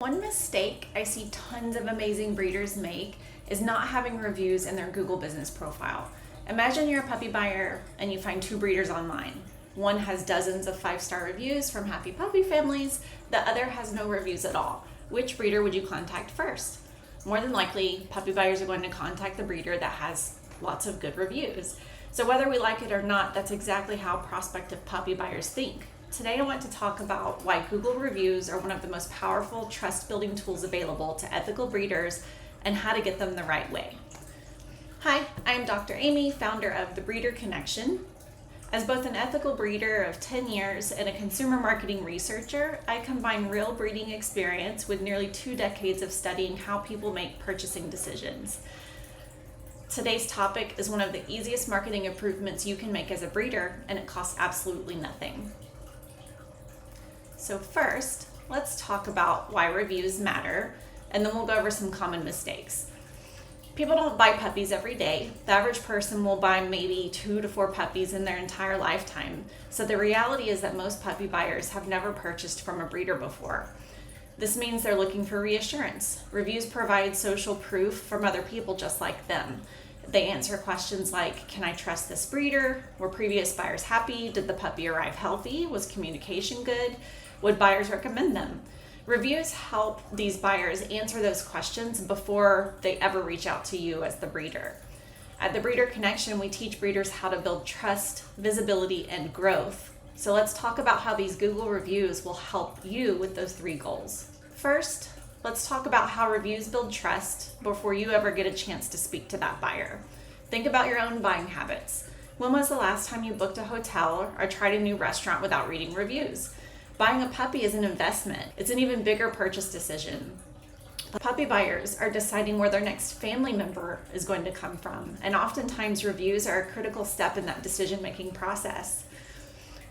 One mistake I see tons of amazing breeders make is not having reviews in their Google business profile. Imagine you're a puppy buyer and you find two breeders online. One has dozens of 5-star reviews from happy puppy families, the other has no reviews at all. Which breeder would you contact first? More than likely, puppy buyers are going to contact the breeder that has lots of good reviews. So whether we like it or not, that's exactly how prospective puppy buyers think. Today I want to talk about why Google reviews are one of the most powerful trust-building tools available to ethical breeders and how to get them the right way. Hi, I'm Dr. Amy, founder of The Breeder Connection. As both an ethical breeder of 10 years and a consumer marketing researcher, I combine real breeding experience with nearly 2 decades of studying how people make purchasing decisions. Today's topic is one of the easiest marketing improvements you can make as a breeder, and it costs absolutely nothing. So first, let's talk about why reviews matter, and then we'll go over some common mistakes. People don't buy puppies every day. The average person will buy maybe 2 to 4 puppies in their entire lifetime. So the reality is that most puppy buyers have never purchased from a breeder before. This means they're looking for reassurance. Reviews provide social proof from other people just like them. They answer questions like, can I trust this breeder? Were previous buyers happy? Did the puppy arrive healthy? Was communication good? Would buyers recommend them? Reviews help these buyers answer those questions before they ever reach out to you as the breeder. At The Breeder Connection, we teach breeders how to build trust, visibility, and growth. So let's talk about how these Google reviews will help you with those 3 goals. First, let's talk about how reviews build trust before you ever get a chance to speak to that buyer. Think about your own buying habits. When was the last time you booked a hotel or tried a new restaurant without reading reviews? Buying a puppy is an investment. It's an even bigger purchase decision. Puppy buyers are deciding where their next family member is going to come from, and oftentimes reviews are a critical step in that decision-making process.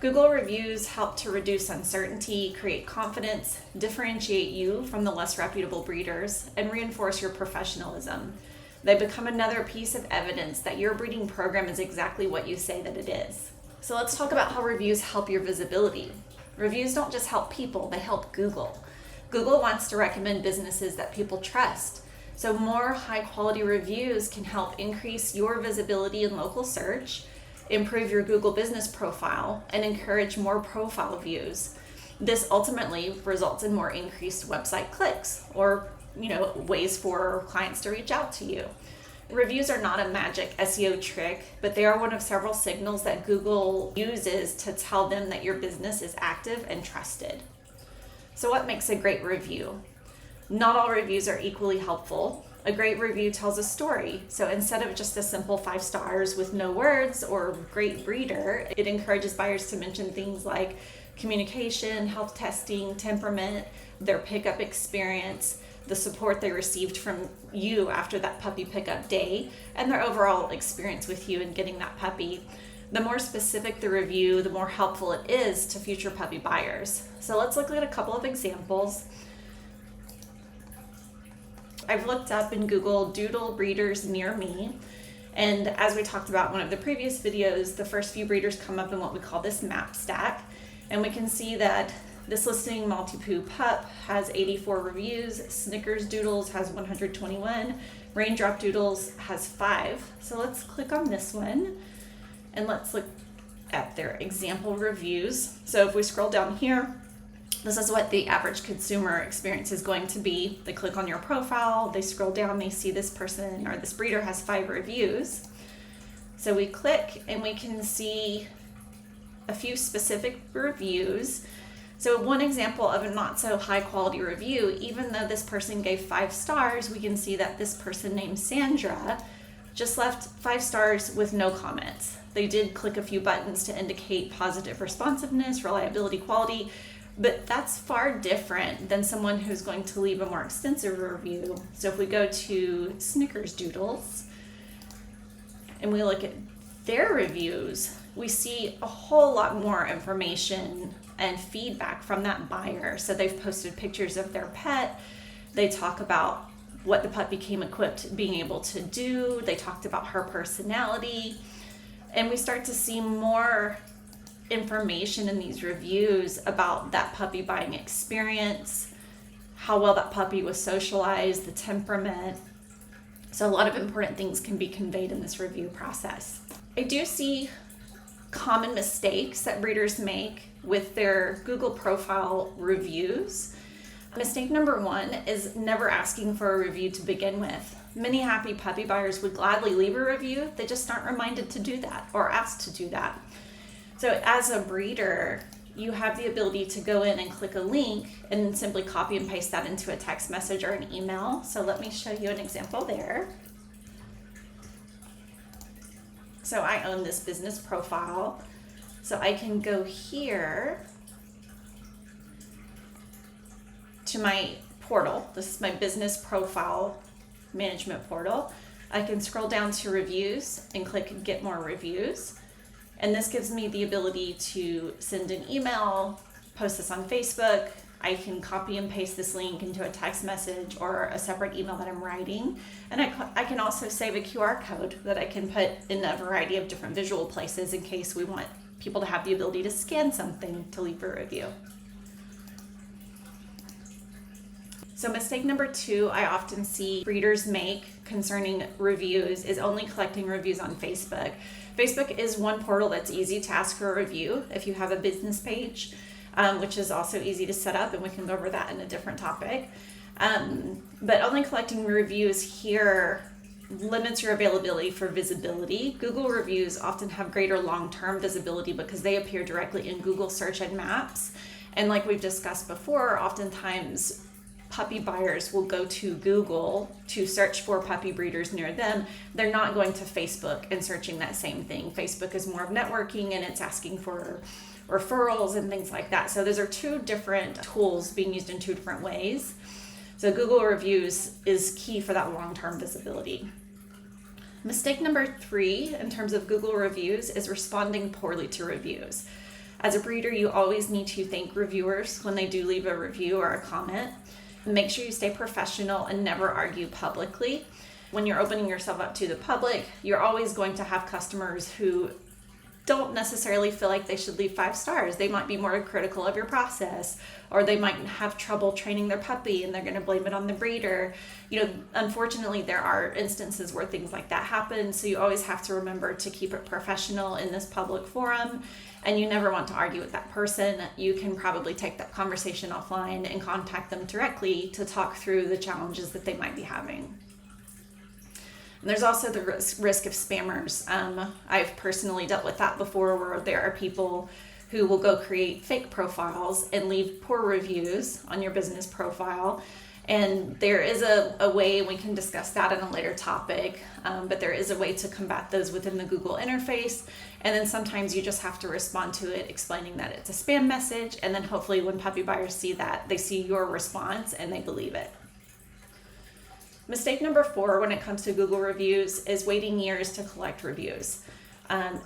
Google reviews help to reduce uncertainty, create confidence, differentiate you from the less reputable breeders, and reinforce your professionalism. They become another piece of evidence that your breeding program is exactly what you say that it is. So let's talk about how reviews help your visibility. Reviews don't just help people, they help Google. Google wants to recommend businesses that people trust. So more high-quality reviews can help increase your visibility in local search, improve your Google business profile, and encourage more profile views. This ultimately results in more increased website clicks or, ways for clients to reach out to you. Reviews are not a magic SEO trick, but they are one of several signals that Google uses to tell them that your business is active and trusted. So what makes a great review? Not all reviews are equally helpful. A great review tells a story. So instead of just a simple 5 stars with no words or great breeder, it encourages buyers to mention things like communication, health testing, temperament, their pickup experience, the support they received from you after that puppy pickup day, and their overall experience with you in getting that puppy. The more specific the review, the more helpful it is to future puppy buyers. So let's look at a couple of examples. I've looked up in Google doodle breeders near me, and as we talked about in one of the previous videos, the first few breeders come up in what we call this map stack, and we can see that this listing, Multi-Poo Pup, has 84 reviews, Snickers Doodles has 121, Raindrop Doodles has 5. So let's click on this one and let's look at their example reviews. So if we scroll down here, this is what the average consumer experience is going to be. They click on your profile, they scroll down, they see this person or this breeder has 5 reviews. So we click and we can see a few specific reviews. So one example of a not so high quality review, even though this person gave 5 stars, we can see that this person named Sandra just left 5 stars with no comments. They did click a few buttons to indicate positive responsiveness, reliability, quality, but that's far different than someone who's going to leave a more extensive review. So if we go to Snickers Doodles and we look at their reviews, we see a whole lot more information and feedback from that buyer. So they've posted pictures of their pet. They talk about what the puppy came equipped being able to do. They talked about her personality. And we start to see more information in these reviews about that puppy buying experience, how well that puppy was socialized, the temperament. So a lot of important things can be conveyed in this review process. I do see common mistakes that breeders make with their Google profile reviews. Mistake number one is never asking for a review to begin with. Many happy puppy buyers would gladly leave a review, they just aren't reminded to do that or asked to do that. So as a breeder, you have the ability to go in and click a link and simply copy and paste that into a text message or an email. So let me show you an example there. So I own this business profile. So I can go here to my portal. This is my business profile management portal. I can scroll down to reviews and click get more reviews. And this gives me the ability to send an email, post this on Facebook. I can copy and paste this link into a text message or a separate email that I'm writing. And I can also save a QR code that I can put in a variety of different visual places in case we want people to have the ability to scan something to leave a review. So mistake number two I often see breeders make concerning reviews is only collecting reviews on Facebook. Facebook is one portal that's easy to ask for a review if you have a business page, which is also easy to set up, and we can go over that in a different topic. But only collecting reviews here limits your availability for visibility. Google reviews often have greater long-term visibility because they appear directly in Google search and maps. And like we've discussed before, oftentimes puppy buyers will go to Google to search for puppy breeders near them. They're not going to Facebook and searching that same thing. Facebook is more of networking and it's asking for referrals and things like that. So those are two different tools being used in two different ways. So Google reviews is key for that long-term visibility. Mistake number three in terms of Google reviews is responding poorly to reviews. As a breeder, you always need to thank reviewers when they do leave a review or a comment. Make sure you stay professional and never argue publicly. When you're opening yourself up to the public, you're always going to have customers who don't necessarily feel like they should leave 5 stars. They might be more critical of your process, or they might have trouble training their puppy and they're going to blame it on the breeder. Unfortunately, there are instances where things like that happen. So you always have to remember to keep it professional in this public forum, and you never want to argue with that person. You can probably take that conversation offline and contact them directly to talk through the challenges that they might be having. And there's also the risk of spammers. I've personally dealt with that before, where there are people who will go create fake profiles and leave poor reviews on your business profile. And there is a way, and we can discuss that in a later topic, but there is a way to combat those within the Google interface. And then sometimes you just have to respond to it, explaining that it's a spam message. And then hopefully when puppy buyers see that, they see your response and they believe it. Mistake number 4 when it comes to Google reviews is waiting years to collect reviews.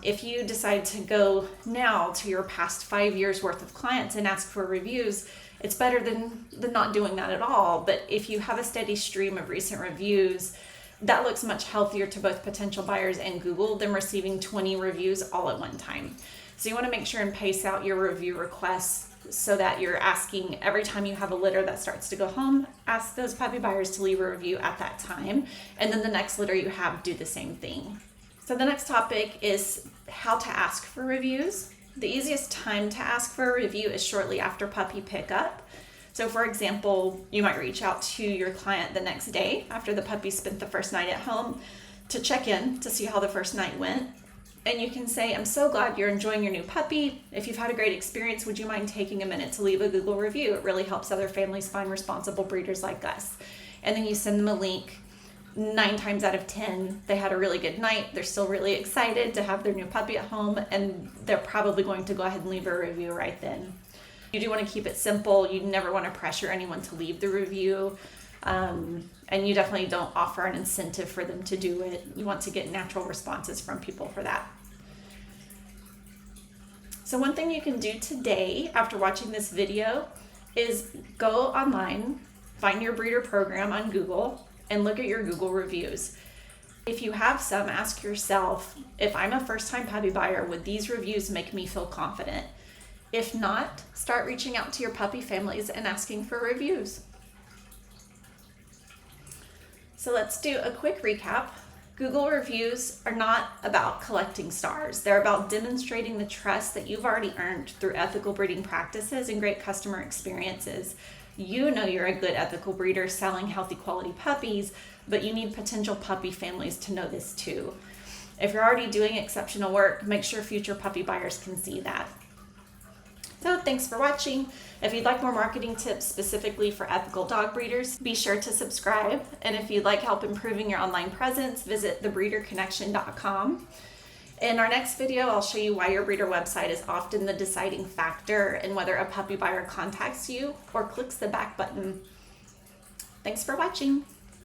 If you decide to go now to your past 5 years worth of clients and ask for reviews, it's better than not doing that at all. But if you have a steady stream of recent reviews, that looks much healthier to both potential buyers and Google than receiving 20 reviews all at one time. So you want to make sure and pace out your review requests so that you're asking every time you have a litter that starts to go home, ask those puppy buyers to leave a review at that time. And then the next litter you have, do the same thing. So the next topic is how to ask for reviews. The easiest time to ask for a review is shortly after puppy pickup. So for example, you might reach out to your client the next day after the puppy spent the first night at home to check in to see how the first night went. And you can say, I'm so glad you're enjoying your new puppy. If you've had a great experience, would you mind taking a minute to leave a Google review? It really helps other families find responsible breeders like us. And then you send them a link. 9 times out of 10, they had a really good night. They're still really excited to have their new puppy at home, and they're probably going to go ahead and leave a review right then. You do want to keep it simple. You never want to pressure anyone to leave the review. And you definitely don't offer an incentive for them to do it. You want to get natural responses from people for that. So one thing you can do today after watching this video is go online, find your breeder program on Google, and look at your Google reviews. If you have some, ask yourself, if I'm a first-time puppy buyer, would these reviews make me feel confident? If not, start reaching out to your puppy families and asking for reviews. So let's do a quick recap. Google reviews are not about collecting stars. They're about demonstrating the trust that you've already earned through ethical breeding practices and great customer experiences. You know you're a good ethical breeder selling healthy quality puppies, but you need potential puppy families to know this too. If you're already doing exceptional work, make sure future puppy buyers can see that. So thanks for watching. If you'd like more marketing tips specifically for ethical dog breeders, be sure to subscribe. And if you'd like help improving your online presence, visit thebreederconnection.com. In our next video, I'll show you why your breeder website is often the deciding factor in whether a puppy buyer contacts you or clicks the back button. Thanks for watching.